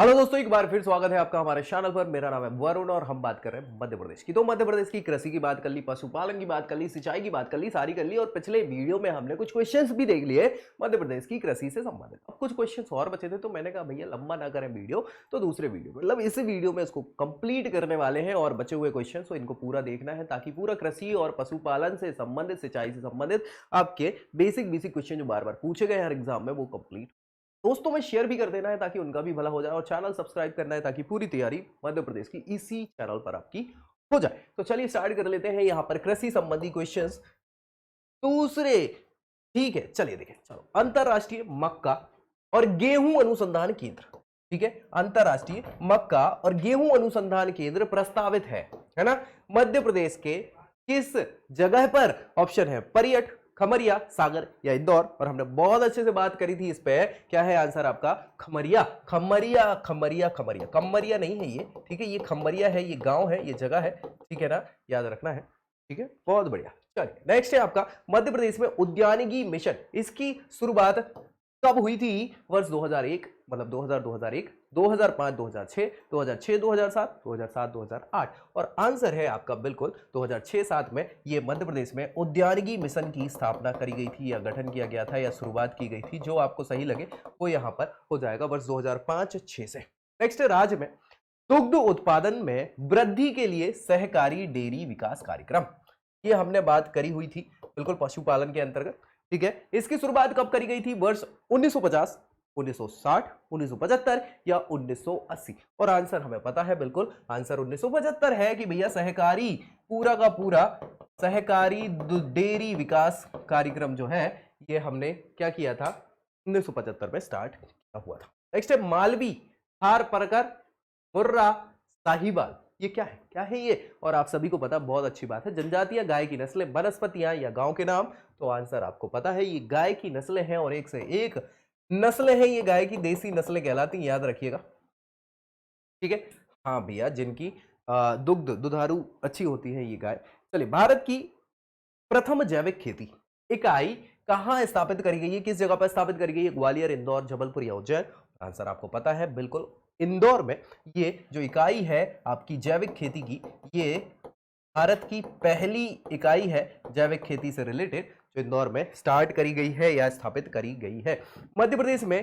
Hello दोस्तों, एक बार फिर स्वागत है आपका हमारे चैनल पर। मेरा नाम है वरुण और हम बात कर रहे हैं मध्य प्रदेश की। तो मध्य प्रदेश की कृषि की बात कर ली, पशुपालन की बात कर ली, सिंचाई की बात कर ली, सारी कर ली। और पिछले वीडियो में हमने कुछ क्वेश्चंस भी देख लिए मध्य प्रदेश की कृषि से संबंधित। अब कुछ क्वेश्चंस और बचे थे, तो मैंने कहा भैया लंबा ना करें वीडियो, तो दूसरे वीडियो मतलब इस वीडियो में इसको कंप्लीट करने वाले हैं। और बचे हुए क्वेश्चन तो इनको पूरा देखना है, ताकि पूरा कृषि और पशुपालन से संबंधित, सिंचाई से संबंधित आपके बेसिक बेसिक क्वेश्चन जो बार बार पूछे गए हर एग्जाम में, वो कंप्लीट। दोस्तों में शेयर भी कर देना है ताकि उनका भी भला हो जाए, और चैनल सब्सक्राइब करना है ताकि पूरी तैयारी मध्य प्रदेश की इसी चैनल पर आपकी हो जाए। तो चलिए स्टार्ट कर लेते हैं यहाँ पर कृषि संबंधी क्वेश्चंस दूसरे। ठीक है, चलिए देखें। चलो, अंतरराष्ट्रीय मक्का और गेहूं अनुसंधान केंद्र। ठीक है, अंतरराष्ट्रीय मक्का और गेहूं अनुसंधान केंद्र प्रस्तावित है ना, मध्य प्रदेश के किस जगह पर? ऑप्शन है परियट, खमरिया, सागर या इंदौर। और हमने बहुत अच्छे से बात करी थी इस पे। क्या है आंसर आपका? खमरिया। खमरिया खमरिया खमरिया, कमरिया नहीं है ये, ठीक है, ये खमरिया है, ये गांव है, ये जगह है, ठीक है ना, याद रखना है। ठीक है, बहुत बढ़िया। चलिए नेक्स्ट है आपका मध्य प्रदेश में उद्यानिकी मिशन। इसकी शुरुआत कब हुई थी? वर्ष 2001, मतलब 2000, 2001, 2005, 2006, 2006, 2007, 2007, 2008। और आंसर है आपका बिल्कुल 2006-07 में ये मध्य प्रदेश में उद्यानिकी मिशन की स्थापना करी गई थी, या गठन किया गया था, या शुरुआत की गई थी। जो आपको सही लगे वो यहां पर हो जाएगा, वर्ष 2005-06 से। नेक्स्ट, राज्य में दुग्ध उत्पादन में वृद्धि के लिए सहकारी डेयरी विकास कार्यक्रम। ये हमने बात करी हुई थी बिल्कुल पशुपालन के अंतर्गत। ठीक है, इसकी शुरुआत कब करी गई थी? वर्ष 1950, 1960, 1975 या 1980। और आंसर हमें पता है, बिल्कुल आंसर 1975 है कि भैया सहकारी, पूरा का पूरा सहकारी डेयरी विकास कार्यक्रम जो है, ये हमने क्या किया था? 1975 में स्टार्ट किया हुआ था। नेक्स्ट है मालवी, थार परकर, मुर्रा, साहिवाल। ये क्या है? क्या है ये? और आप सभी को पता, बहुत अच्छी बात है, जनजातीय गाय की नस्लें, वनस्पतियां या गांव के नाम। तो आंसर आपको पता है, ये गाय की नस्लें हैं, और एक से एक नस्लें हैं। ये गाय की देसी नस्लें कहलाती, याद रखिएगा। ठीक है, हाँ भैया, जिनकी दुधारू अच्छी होती है ये गाय। चलिए, भारत की प्रथम जैविक खेती इकाई कहां स्थापित करी गई है? किस जगह पर स्थापित करी गई है? ग्वालियर, इंदौर, जबलपुर या उज्जैन? आंसर आपको पता है, बिल्कुल इंदौर में ये जो इकाई है आपकी जैविक खेती की, ये भारत की पहली इकाई है जैविक खेती से रिलेटेड, जो इंदौर में स्टार्ट करी गई है या स्थापित करी गई है। मध्य प्रदेश में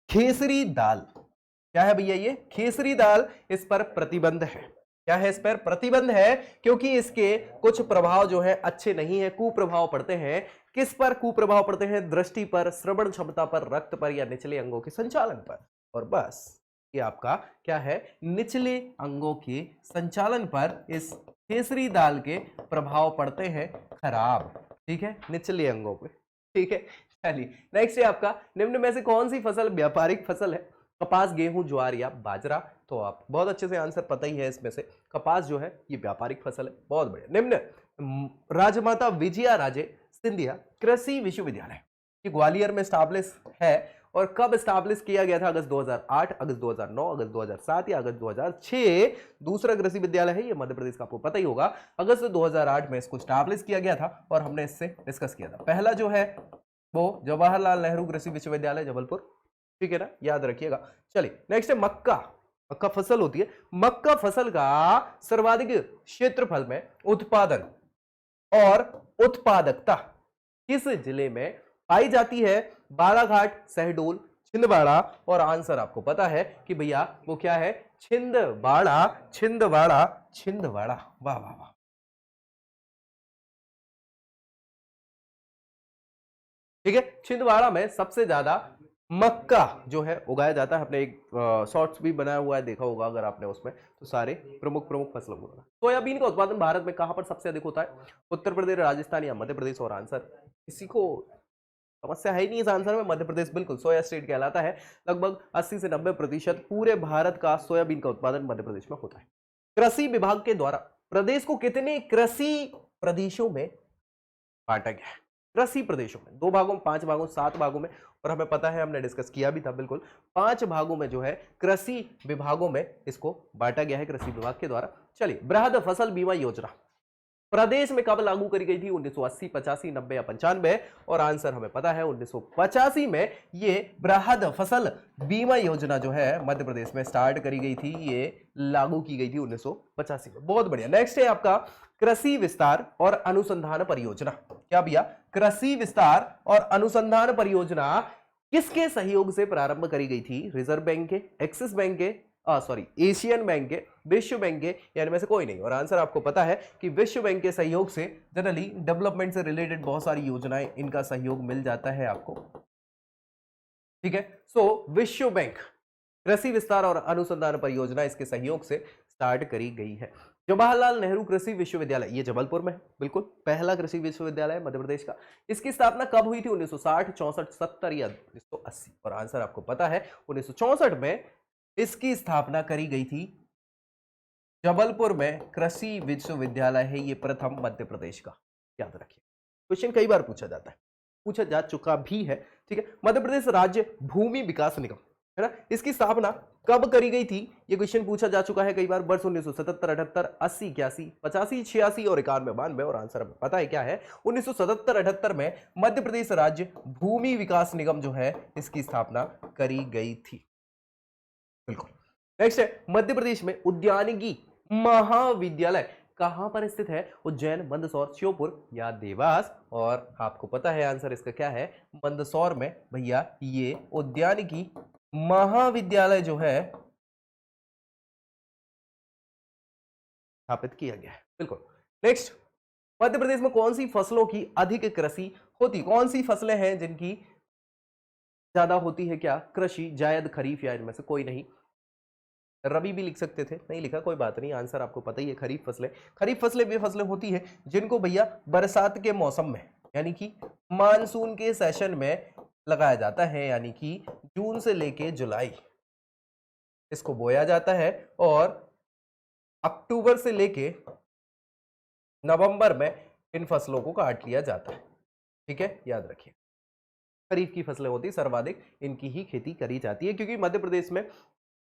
खेसरी दाल, क्या है भैया? ये खेसरी दाल, इस पर प्रतिबंध है। क्या है? इस पर प्रतिबंध है, क्योंकि इसके कुछ प्रभाव जो है अच्छे नहीं है, कुप्रभाव पड़ते हैं। किस पर कुप्रभाव पड़ते हैं? दृष्टि पर, श्रवण क्षमता पर, रक्त पर, या निचले अंगों के संचालन पर। और बस ये आपका क्या है? निचले अंगों के संचालन पर इस केसरी दाल के प्रभाव पड़ते हैं खराब। ठीक है, निचले अंगों पे। ठीक है, चलिए नेक्स्ट है आपका, निम्न में से कौन सी फसल व्यापारिक फसल है? कपास, गेहूं, ज्वार या बाजरा? तो आप बहुत अच्छे से आंसर पता ही है इसमें से। कपास जो है ये व्यापारिक फसल है। बहुत बढ़िया। निम्न राजमाता विजया राजे सिंधिया कृषि विश्वविद्यालय, ये ग्वालियर में स्टैब्लिश है, और कब स्टैब्लिश किया गया था? अगस्त 2008, अगस्त 2009, अगस्त 2007 या अगस्त 2006? दूसरा कृषि विद्यालय है ये मध्य प्रदेश का, आपको पता ही होगा। अगस्त 2008 में इसको स्टैब्लिश किया गया था, और हमने इससे डिस्कस किया था। पहला जो है वो जवाहरलाल नेहरू कृषि विश्वविद्यालय जबलपुर। ठीक है ना, याद रखिएगा। चलिए नेक्स्ट है मक्का। मक्का फसल होती है। मक्का फसल का सर्वाधिक क्षेत्रफल में उत्पादन और उत्पादकता किस जिले में पाई जाती है? बालाघाट, शहडोल, छिंदवाड़ा? और आंसर आपको पता है कि भैया वो क्या है? छिंदवाड़ा, छिंदवाड़ा, छिंदवाड़ा। वाह वाह वाह। ठीक है, छिंदवाड़ा में सबसे ज्यादा मक्का जो है उगाया जाता है। अपने एक शॉर्ट्स भी बनाया हुआ है, देखा होगा अगर आपने उसमें, तो सारे प्रमुख प्रमुख फसलों को। सोयाबीन का उत्पादन भारत में कहां पर सबसे अधिक होता है? उत्तर प्रदेश, राजस्थान या मध्य प्रदेश? और आंसर किसी को समस्या है ही नहीं इस आंसर में, मध्य प्रदेश बिल्कुल सोया स्टेट कहलाता है। लगभग 80 से 90% पूरे भारत का सोयाबीन का उत्पादन मध्य प्रदेश में होता है। कृषि विभाग के द्वारा प्रदेश को कितने कृषि प्रदेशों में बांटा गया है? कृषि प्रदेशों में, 2 भागों में, 5 भागों, 7 भागों में। और हमें पता है, हमने डिस्कस किया भी था, बिल्कुल 5 भागों में जो है कृषि विभागों में इसको बांटा गया है कृषि विभाग के द्वारा। चलिए, बृहद फसल बीमा योजना, प्रदेश में कब लागू करी गई थी? 1980, 85, 90 या 95? और आंसर हमें पता है 1985 में ये बृहद फसल बीमा योजना जो है मध्य प्रदेश में स्टार्ट करी गई थी, ये लागू की गई थी 1985 में। बहुत बढ़िया। नेक्स्ट है आपका कृषि विस्तार और अनुसंधान परियोजना। क्या भैया? कृषि विस्तार और अनुसंधान परियोजना किसके सहयोग से प्रारंभ करी गई थी? रिजर्व बैंक के, एक्सिस बैंक के, सॉरी एशियन बैंक के, विश्व बैंक के, या इनमें से कोई नहीं? और आंसर आपको पता है कि विश्व बैंक के सहयोग से जनरली डेवलपमेंट से रिलेटेड बहुत सारी योजनाएं, इनका सहयोग मिल जाता है आपको। ठीक है, सो विश्व बैंक कृषि विस्तार और अनुसंधान परियोजना इसके सहयोग से स्टार्ट करी गई है। जवाहरलाल नेहरू कृषि विश्वविद्यालय, ये जबलपुर में है, बिल्कुल पहला कृषि विश्वविद्यालय मध्य प्रदेश का। इसकी स्थापना कब हुई थी? 1960, 64, 70 या 1980? और आंसर आपको पता है 1964 में इसकी स्थापना करी गई थी। जबलपुर में कृषि विश्वविद्यालय है ये, प्रथम मध्य प्रदेश का। याद रखिए, क्वेश्चन कई बार पूछा जाता है, पूछा जा चुका भी है। ठीक है, मध्य प्रदेश राज्य भूमि विकास निगम है ना, इसकी स्थापना कब करी गई थी? ये क्वेश्चन पूछा जा चुका है कई बार। वर्ष 1977, 78, 80, 81, 85, 86 और 91, 92? और आंसर हमें पता है क्या है? 1977, 78 में मध्य प्रदेश राज्य भूमि विकास निगम जो है इसकी स्थापना करी गई थी। बिल्कुल। नेक्स्ट है मध्य प्रदेश में उद्यानिकी महाविद्यालय कहां पर स्थित है? उज्जैन, मंदसौर, श्योपुर या देवास? और आपको पता है आंसर इसका क्या है? मंदसौर में भैया ये उद्यानिकी महाविद्यालय जो है स्थापित किया गया है। बिल्कुल। नेक्स्ट, मध्य प्रदेश में कौन सी फसलों की अधिक कृषि होती? कौन सी फसलें हैं जिनकी ज्यादा होती है? क्या कृषि? जायद, खरीफ या इनमें से कोई नहीं? रबी भी लिख सकते थे, नहीं लिखा, कोई बात नहीं। आंसर आपको पता ही है, खरीफ फसलें। खरीफ फसलें वे फसलें होती है जिनको भैया बरसात के मौसम में, यानी कि मानसून के सेशन में लगाया जाता है, यानी कि जून से लेके जुलाई इसको बोया जाता है, और अक्टूबर से लेके नवंबर में इन फसलों को काट लिया जाता है। ठीक है, याद रखिए, खरीफ की फसलें होती सर्वाधिक इनकी ही खेती करी जाती है, क्योंकि मध्य प्रदेश में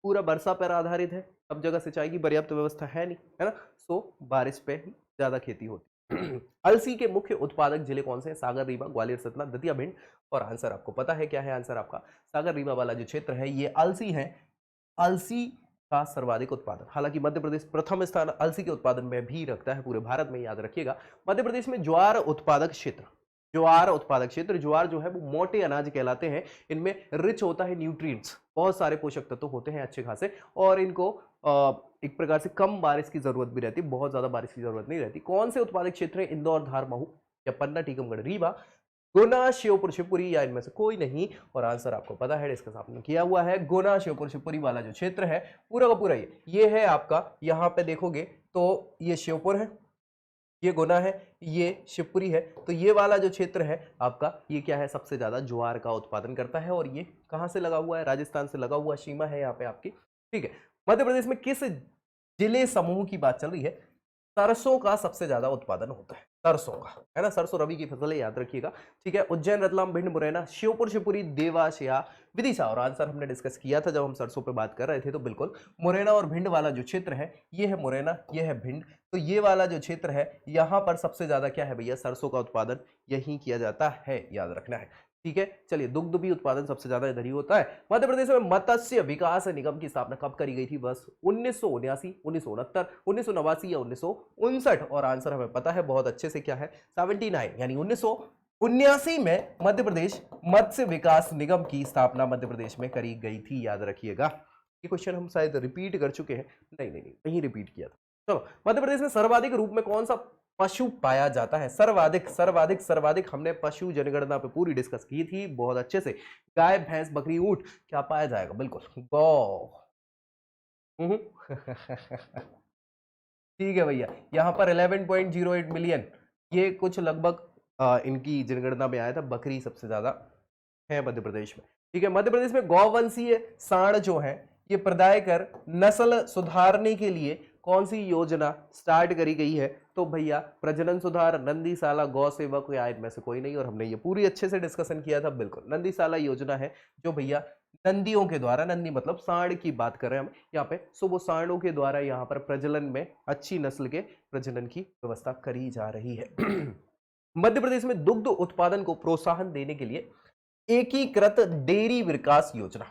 पूरा वर्षा पर आधारित है, सब जगह सिंचाई की पर्याप्त व्यवस्था है नहीं, है ना, सो बारिश पे ही ज्यादा खेती होती। अलसी के मुख्य उत्पादक जिले कौन से हैं? सागर, रीवा, ग्वालियर, सतना, दतिया, भिंड? और आंसर आपको पता है क्या है? आंसर आपका सागर रीवा वाला जो क्षेत्र है ये अलसी है, अलसी का सर्वाधिक उत्पादन। हालांकि मध्य प्रदेश प्रथम स्थान अलसी के उत्पादन में भी रखता है पूरे भारत में, याद रखिएगा। मध्य प्रदेश में ज्वार उत्पादक क्षेत्र, ज्वार उत्पादक क्षेत्र, ज्वार जो है वो मोटे अनाज कहलाते हैं, इनमें रिच होता है न्यूट्रिएंट्स, बहुत सारे पोषक तत्व होते हैं अच्छे खासे, और इनको एक प्रकार से कम बारिश की जरूरत भी रहती है, बहुत ज्यादा बारिश की जरूरत नहीं रहती। कौन से उत्पादक क्षेत्र है? इंदौर, धार, महू या पन्ना, टीकमगढ़, रीवा, गुना, श्योपुर, शिवपुरी या इनमें से कोई नहीं? और आंसर आपको पता है, डिस्कस आपने किया हुआ है। गुना, श्योपुर, शिवपुरी वाला जो क्षेत्र है पूरा का पूरा ये है आपका, यहाँ पे देखोगे तो ये श्योपुर है, ये गुना है, ये शिवपुरी है, तो ये वाला जो क्षेत्र है आपका, ये क्या है? सबसे ज्यादा ज्वार का उत्पादन करता है, और ये कहां से लगा हुआ है? राजस्थान से लगा हुआ सीमा है यहाँ पे आपकी। ठीक है, मध्य प्रदेश में किस जिले समूह की बात चल रही है? सरसों का सबसे ज्यादा उत्पादन होता है, सरसों का, है ना, सरसों रबी की फसल है, याद रखिएगा। ठीक है, उज्जैन, रतलाम, भिंड, मुरैना, श्योपुर, शिवपुरी, देवास या विदिशा? और आंसर हमने डिस्कस किया था जब हम सरसों पे बात कर रहे थे, तो बिल्कुल मुरैना और भिंड वाला जो क्षेत्र है, ये है मुरैना, ये है भिंड, तो ये वाला जो क्षेत्र है यहाँ पर सबसे ज्यादा क्या है भैया? सरसों का उत्पादन यही किया जाता है, याद रखना है। ठीक है, चलिए, दुग्ध भी उत्पादन सबसे ज्यादा इधर ही होता है। मध्य प्रदेश में मत्स्य विकास निगम की स्थापना कब करी गई थी? बस 1979, 1969, 1989 या 1959? और आंसर हमें पता है बहुत अच्छे से, क्या है? 79, यानी 1979 में मध्य प्रदेश मत्स्य विकास निगम की स्थापना मध्य प्रदेश में करी गई थी, याद रखिएगा। ये क्वेश्चन हम शायद रिपीट कर चुके हैं, नहीं रिपीट किया था। चलो, मध्य प्रदेश में सर्वाधिक रूप में कौन सा पशु पाया जाता है? सर्वाधिक सर्वाधिक सर्वाधिक हमने पशु जनगणना पे पूरी डिस्कस की थी बहुत अच्छे से। गाय, भैंस, बकरी, ऊंट, क्या पाया जाएगा? बिल्कुल गौ। ठीक है भैया, यहाँ पर 11.08 मिलियन, ये कुछ लगभग इनकी जनगणना में आया था। बकरी सबसे ज्यादा है मध्य प्रदेश में। ठीक है, मध्य प्रदेश में गौवंशीय सांड जो है ये प्रदाय कर नस्ल सुधारने के लिए कौन सी योजना स्टार्ट करी गई है? तो भैया प्रजनन सुधार, नंदीसाला, गौ सेवक या इनमें से कोई नहीं? और हमने ये पूरी अच्छे से डिस्कशन किया था, बिल्कुल नंदीसाला योजना है जो भैया नंदियों के द्वारा, नंदी मतलब सांड की बात कर रहे हैं हम यहाँ पे। सो वो सांडों के द्वारा यहाँ पर प्रजनन में, अच्छी नस्ल के प्रजनन की व्यवस्था करी जा रही है। मध्य प्रदेश में दुग्ध उत्पादन को प्रोत्साहन देने के लिए एकीकृत डेयरी विकास योजना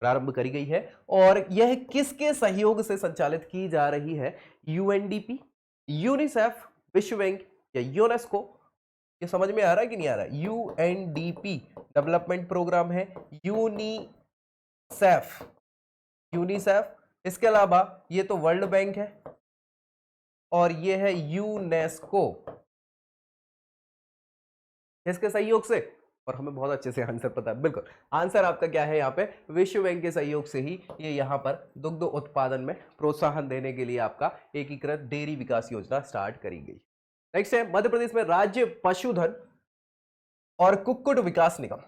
प्रारंभ करी गई है, और यह किसके सहयोग से संचालित की जा रही है? यूएनडीपी, यूनिसेफ, विश्व बैंक या यूनेस्को? ये समझ में आ रहा है कि नहीं आ रहा है? यूएनडीपी डेवलपमेंट प्रोग्राम है, यूनिसेफ, यूनिसेफ, इसके अलावा ये तो वर्ल्ड बैंक है, और ये है यूनेस्को, इसके सहयोग से। और हमें बहुत अच्छे से आंसर पता है, बिल्कुल आंसर आपका क्या है यहाँ पे? विश्व बैंक के सहयोग से ही ये यहाँ पर दुग्ध उत्पादन में प्रोत्साहन देने के लिए आपका एकीकृत डेयरी विकास योजना स्टार्ट करी गई। नेक्स्ट है, मध्य प्रदेश में राज्य पशुधन और कुक्कुट विकास निगम,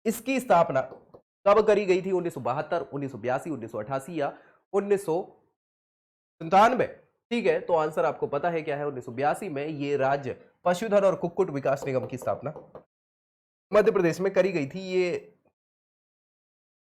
इसकी स्थापना कब करी गई थी? 1972, 1982, 1988 या 1997? ठीक है, तो आंसर आपको पता है क्या है? 1982 में ये राज्य पशुधन और कुक्कुट विकास निगम की स्थापना मध्य प्रदेश में करी गई थी। ये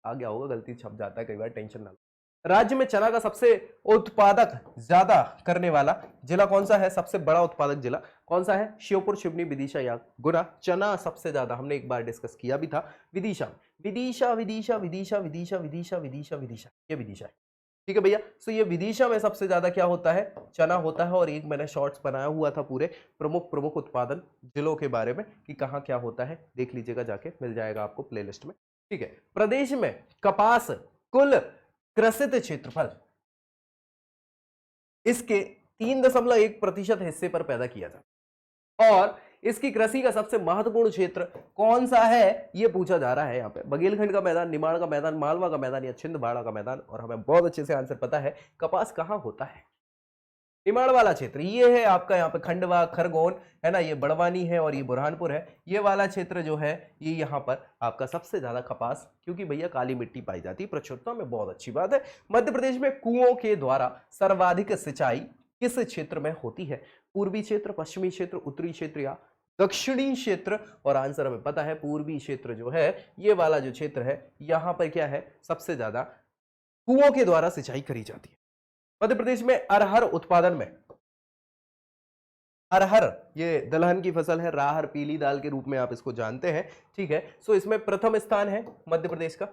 आ गया होगा, गलती छप जाता है कई बार, टेंशन ना लो। राज्य में चना का सबसे उत्पादक ज्यादा करने वाला जिला कौन सा है? सबसे बड़ा उत्पादक जिला कौन सा है? श्योपुर, सिवनी, विदिशा या गुना? चना सबसे ज्यादा, हमने एक बार डिस्कस किया भी था, विदिशा, विदिशा, विदिशा, विदिशा, विदिशा, विदिशा, विदिशा, विदिशा, ये विदिशा है। ठीक है भैया, सो ये विदिशा में सबसे ज्यादा क्या होता है? चना होता है। और एक मैंने शॉर्ट्स बनाया हुआ था पूरे प्रमुख प्रमुख उत्पादन जिलों के बारे में कि कहाँ क्या होता है, देख लीजिएगा जाके, मिल जाएगा आपको प्लेलिस्ट में। ठीक है, प्रदेश में कपास कुल कृषित क्षेत्रफल इसके 3.1% हिस्से पर पैदा किया जाता है, और इसकी कृषि का सबसे महत्वपूर्ण क्षेत्र कौन सा है? ये पूछा जा रहा है यहाँ पे। बघेलखंड का मैदान, निमाड़ का मैदान, मालवा का मैदान या छिंदवाड़ा का मैदान? और हमें बहुत अच्छे से आंसर पता है, कपास कहाँ होता है? निमाड़ वाला क्षेत्र, ये है आपका यहाँ पे खंडवा, खरगोन है ना, ये बड़वानी है और ये बुरहानपुर है। ये वाला क्षेत्र जो है ये यहाँ पर आपका सबसे ज्यादा कपास, क्योंकि भैया काली मिट्टी पाई जाती है प्रचुरता में, बहुत अच्छी बात है। मध्य प्रदेश में कुओं के द्वारा सर्वाधिक सिंचाई किस क्षेत्र में होती है? पूर्वी क्षेत्र, पश्चिमी क्षेत्र, उत्तरी क्षेत्र या दक्षिणी क्षेत्र? और आंसर हमें पता है, पूर्वी क्षेत्र जो है, ये वाला जो क्षेत्र है, यहां पर क्या है? सबसे ज्यादा कुओं के द्वारा सिंचाई करी जाती है। मध्य प्रदेश में अरहर उत्पादन में, अरहर ये दलहन की फसल है, राहर पीली दाल के रूप में आप इसको जानते हैं। ठीक है, सो इसमें प्रथम स्थान है मध्य प्रदेश का,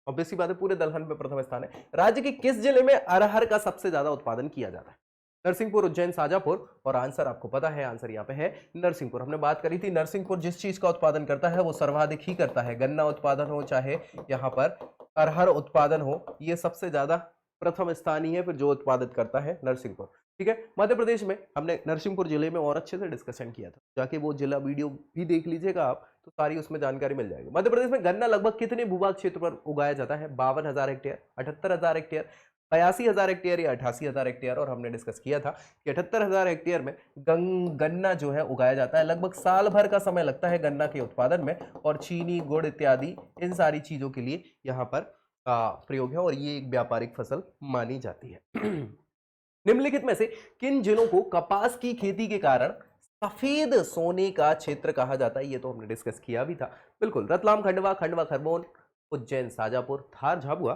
ऑब्वियस सी बात है, पूरे दलहन में प्रथम स्थान है। राज्य के किस जिले में अरहर का सबसे ज्यादा उत्पादन किया जाता है? नरसिंहपुर, उज्जैन, शाजापुर? और आंसर आपको पता है, आंसर यहाँ पे है नरसिंहपुर। हमने बात करी थी, नरसिंहपुर जिस चीज का उत्पादन करता है वो सर्वाधिक ही करता है, गन्ना उत्पादन हो चाहे यहाँ पर अरहर उत्पादन हो, ये सबसे ज्यादा प्रथम स्थान ही है फिर जो उत्पादित करता है नरसिंहपुर। ठीक है, मध्य प्रदेश में हमने नरसिंहपुर जिले में और अच्छे से डिस्कशन किया था, जाके वो जिला वीडियो भी देख लीजिएगा आप, तो सारी उसमें जानकारी मिल जाएगी। मध्य प्रदेश में गन्ना लगभग कितने भूभाग क्षेत्र पर उगाया जाता है? 52,000 हेक्टेयर, 78,000 हेक्टेयर, 82,000 हेक्टेयर या 88,000 हेक्टेयर? और हमने डिस्कस किया था कि 78,000 हेक्टेयर में गन्ना जो है उगाया जाता है। लगभग साल भर का समय लगता है गन्ना के उत्पादन में, और चीनी, गुड़ इत्यादि इन सारी चीजों के लिए यहाँ पर प्रयोग है, और ये एक व्यापारिक फसल मानी जाती है। निम्नलिखित में से किन जिलों को कपास की खेती के कारण सफेद सोने का क्षेत्र कहा जाता है? ये तो हमने डिस्कस किया भी था, बिल्कुल। रतलाम, खंडवा, खंडवा खरगोन, उज्जैन, शाजापुर, थार, झाबुआ?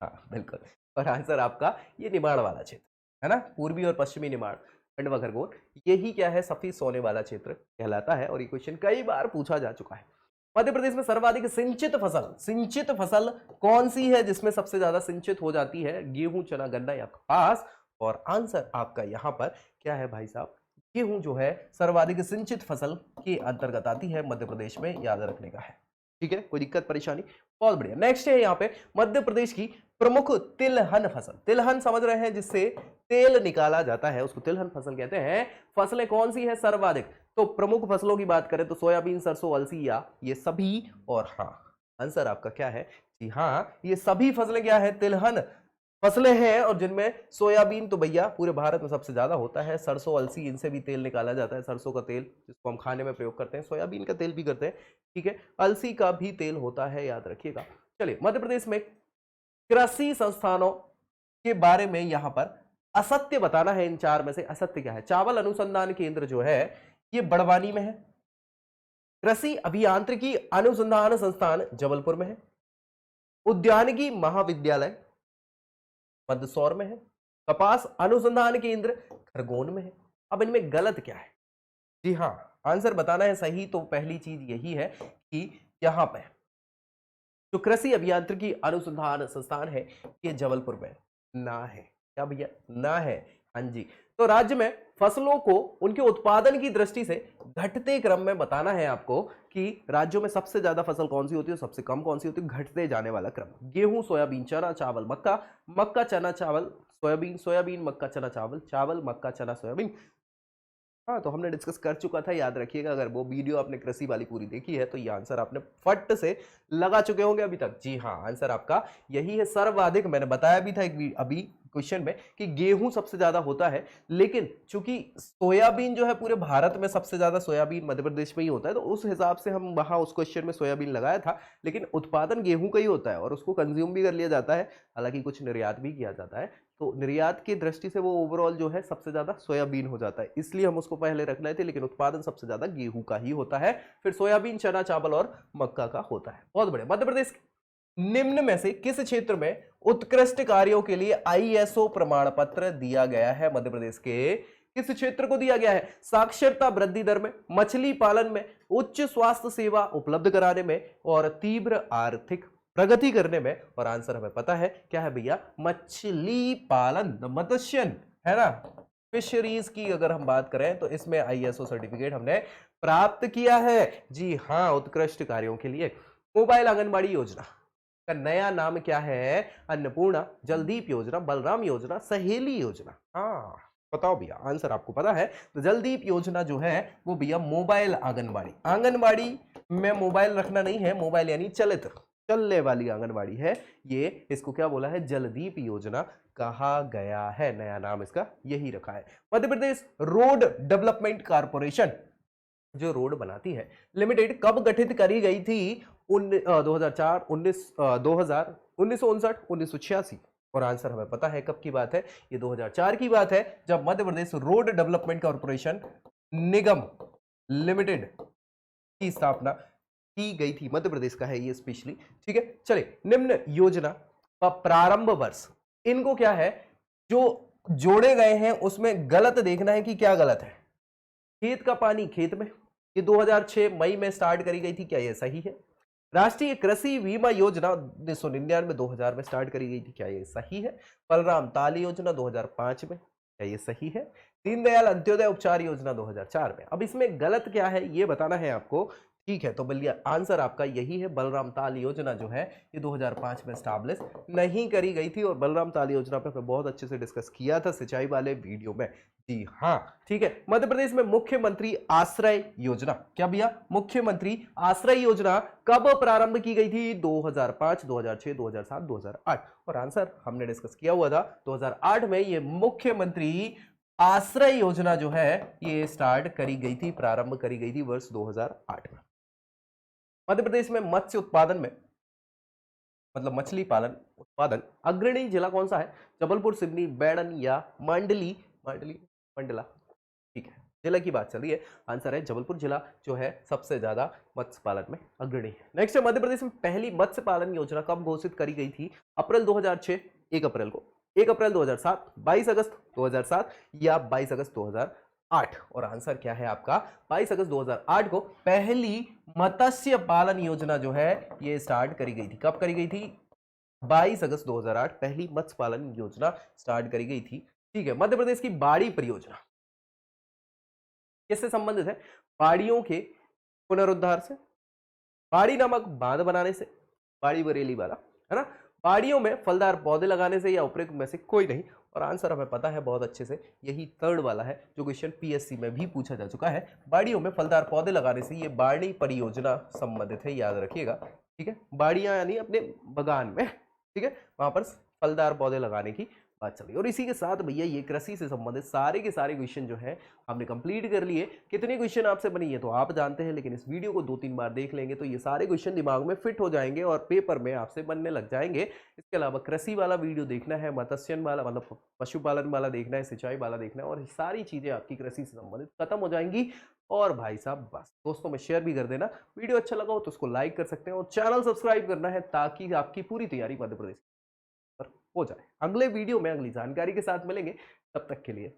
हाँ बिल्कुल, और आंसर आपका ये निमाड़ वाला क्षेत्र है ना, पूर्वी और पश्चिमी निमाड़, खंडवा, खरगोन, यही क्या है? सफेद सोने वाला क्षेत्र कहलाता है, और ये क्वेश्चन कई बार पूछा जा चुका है। मध्य प्रदेश में सर्वाधिक सिंचित फसल कौन सी है जिसमें सबसे ज्यादा सिंचित हो जाती है? गेहूं, चना, गन्ना या कपास? और आंसर आपका यहां पर क्या है भाई साहब? गेहूं जो है सर्वाधिक सिंचित फसल के अंतर्गत आती है, मध्य प्रदेश में, याद रखने का है। ठीक है, कोई दिक्कत परेशानी? बहुत बढ़िया। नेक्स्ट है यहाँ पे मध्य प्रदेश की प्रमुख तिलहन फसल। तिलहन समझ रहे हैं, जिससे तेल निकाला जाता है, उसको तिलहन फसल कहते हैं। फसलें कौन सी है सर्वाधिक? तो प्रमुख फसलों की बात करें तो सोयाबीन, सरसों, अलसी या ये सभी? और हाँ, आंसर आपका क्या है? जी हाँ, ये सभी फसलें क्या है? तिलहन फसलें हैं, और जिनमें सोयाबीन तो भैया पूरे भारत में सबसे ज्यादा होता है। सरसों, अलसी, इनसे भी तेल निकाला जाता है। सरसों का तेल जिसको हम खाने में प्रयोग करते हैं, सोयाबीन का तेल भी करते हैं। ठीक है, अलसी का भी तेल होता है, याद रखिएगा। चलिए, मध्य प्रदेश में कृषि संस्थानों के बारे में यहां पर असत्य बताना है। इन चार में से असत्य क्या है? चावल अनुसंधान केंद्र जो है ये बड़वानी में है। कृषि अभियांत्रिकी अनुसंधान संस्थान जबलपुर में है। उद्यानिकी महाविद्यालय मंदसौर में है, कपास अनुसंधान केंद्र खरगोन में है। अब इनमें गलत क्या है? जी हाँ, आंसर बताना है सही तो पहली चीज यही है कि यहां पे जो कृषि अभियांत्रिकी अनुसंधान संस्थान है ये जबलपुर में ना है। क्या भैया? ना है। हाँ जी। तो राज्य में फसलों को उनके उत्पादन की दृष्टि से घटते क्रम में बताना है आपको कि राज्यों में सबसे ज्यादा फसल कौन सी होती है, सबसे कम कौन सी होती है, घटते जाने वाला क्रम। गेहूं, सोयाबीन, चना, चावल, मक्का, मक्का, चना, चावल, सोयाबीन, सोयाबीन, मक्का, चना, चावल, चावल, मक्का, चना, सोयाबीन। हाँ, तो हमने डिस्कस कर चुका था, याद रखिएगा। अगर वो वीडियो आपने कृषि वाली पूरी देखी है तो ये आंसर आपने फट से लगा चुके होंगे अभी तक। जी हाँ, आंसर आपका यही है। सर्वाधिक मैंने बताया भी था अभी क्वेश्चन में कि गेहूं सबसे ज्यादा होता है, लेकिन चूंकि सोयाबीन जो है पूरे भारत में सबसे ज्यादा सोयाबीन मध्य प्रदेश में ही होता है, तो उस हिसाब से हम वहां उस क्वेश्चन में सोयाबीन लगाया था। लेकिन उत्पादन गेहूं का ही होता है और उसको कंज्यूम भी कर लिया जाता है, हालांकि कुछ निर्यात भी किया जाता है। तो निर्यात की दृष्टि से वो ओवरऑल जो है सबसे ज्यादा सोयाबीन हो जाता है, इसलिए हम उसको पहले रख रहे थे। लेकिन उत्पादन सबसे ज्यादा गेहूं का ही होता है, फिर सोयाबीन, चना, चावल और मक्का का होता है। बहुत बढ़िया। मध्य प्रदेश निम्न में से किस क्षेत्र में उत्कृष्ट कार्यों के लिए आईएसओ प्रमाण पत्र दिया गया है? मध्य प्रदेश के किस क्षेत्र को दिया गया है? साक्षरता वृद्धि दर में, मछली पालन में, उच्च स्वास्थ्य सेवा उपलब्ध कराने में और तीव्र आर्थिक प्रगति करने में। और आंसर हमें पता है क्या है भैया? मछली पालन, मत्स्यन, है ना। फिशरीज की अगर हम बात करें तो इसमें आईएसओ सर्टिफिकेट हमने प्राप्त किया है। जी हाँ, उत्कृष्ट कार्यों के लिए। मोबाइल आंगनबाड़ी योजना का नया नाम क्या है? अन्नपूर्णा, जलदीप योजना, बलराम योजना, सहेली योजना। हाँ, बताओ भैया, आंसर आपको पता है। तो जलदीप योजना जो है वो भैया मोबाइल आंगनबाड़ी, आंगनबाड़ी में मोबाइल रखना नहीं है, मोबाइल यानी चलने वाली आंगनबाड़ी है ये। इसको क्या बोला है? जलदीप योजना कहा गया है। नया नाम इसका यही रखा है। Madhya Pradesh road development corporation जो रोड बनाती है लिमिटेड कब गठित करी गई थी? 2004, 2000, 1959, 1986। और आंसर हमें पता है कब की बात है? ये 2004 की बात है, जब Madhya Pradesh road development corporation निगम लिमिटेड की स्थापना की गई थी। मध्य प्रदेश का है ये स्पेशली। ठीक है, चलिए। निम्न योजना का प्रारंभ वर्ष, इनको क्या है जो जोड़े गए हैं उसमें गलत देखना है कि क्या गलत है। खेत का पानी खेत में, ये 2006 मई में स्टार्ट करी गई थी, क्या ये सही है? राष्ट्रीय कृषि बीमा योजना 1999 2000 में स्टार्ट करी गई थी, क्या ये सही है? बलराम ताल योजना 2005 में, क्या ये सही है? दीनदयाल अंत्योदय उपचार योजना 2004 में। अब इसमें गलत क्या है ये बताना है आपको। ठीक है, तो बलिया आंसर आपका यही है। बलराम ताल योजना जो है ये 2005 में स्टैब्लिश नहीं करी गई थी, और बलराम ताल योजना पे हमने बहुत अच्छे से डिस्कस किया था सिंचाई वाले वीडियो में। जी हाँ, ठीक है। मध्य प्रदेश में मुख्यमंत्री आश्रय योजना, क्या भैया? मुख्यमंत्री आश्रय योजना कब प्रारंभ की गई थी? 2005, 2006, 2007, 2008। और आंसर हमने डिस्कस किया हुआ था 2008 में ये मुख्यमंत्री आश्रय योजना जो है ये स्टार्ट करी गई थी, प्रारंभ करी गई थी वर्ष 2008 में। मध्य प्रदेश में मत्स्य उत्पादन में, मतलब मछली पालन उत्पादन अग्रणी जिला कौन सा है? जबलपुर, सिवनी, बैडन या मंडली? मंडला। ठीक है, जिला की बात चल रही है। आंसर है जबलपुर जिला जो है सबसे ज्यादा मत्स्य पालन में अग्रणी है। नेक्स्ट है, मध्य प्रदेश में पहली मत्स्य पालन योजना कब घोषित करी गई थी? अप्रैल 2006, 1 अप्रैल को, 1 अप्रैल 2007, 22 अगस्त 2007 या 22 अगस्त 2008। और आंसर क्या है आपका? 22 अगस्त 2008 को पहली मत्स्य पालन योजना जो है ये स्टार्ट करी गई थी। कब करी गई थी? 22 अगस्त 2008 पहली मत्स्य पालन योजना स्टार्ट करी गई थी। ठीक है, मध्य प्रदेश की बाड़ी परियोजना किससे संबंधित है? बाड़ियों के पुनरुद्धार से, बाड़ी नामक बांध बनाने से, बाड़ी बरेली वाला, है ना, बाड़ियों में फलदार पौधे लगाने से, या उपरोक्त में से कोई नहीं। और आंसर हमें पता है बहुत अच्छे से, यही थर्ड वाला है जो क्वेश्चन पीएससी में भी पूछा जा चुका है। बाड़ियों में फलदार पौधे लगाने से, ये बाड़ी परियोजना संबंधित है, याद रखिएगा। ठीक है, बाड़ियां यानी अपने बगान में, ठीक है, वहां पर फलदार पौधे लगाने की बात चल रही है। और इसी के साथ भैया ये कृषि से संबंधित सारे के सारे क्वेश्चन जो है हमने कंप्लीट कर लिए। कितने क्वेश्चन आपसे बनी है तो आप जानते हैं, लेकिन इस वीडियो को 2-3 बार देख लेंगे तो ये सारे क्वेश्चन दिमाग में फिट हो जाएंगे और पेपर में आपसे बनने लग जाएंगे। इसके अलावा कृषि वाला वीडियो देखना है, मत्स्यन वाला मतलब पशुपालन वाला देखना है, सिंचाई वाला देखना है, और सारी चीजें आपकी कृषि से संबंधित खत्म हो जाएंगी। और भाई साहब बस दोस्तों में शेयर भी कर देना। वीडियो अच्छा लगा हो तो उसको लाइक कर सकते हैं और चैनल सब्सक्राइब करना है ताकि आपकी पूरी तैयारी मध्य प्रदेश पर हो जाए। अगले वीडियो में अगली जानकारी के साथ मिलेंगे, तब तक के लिए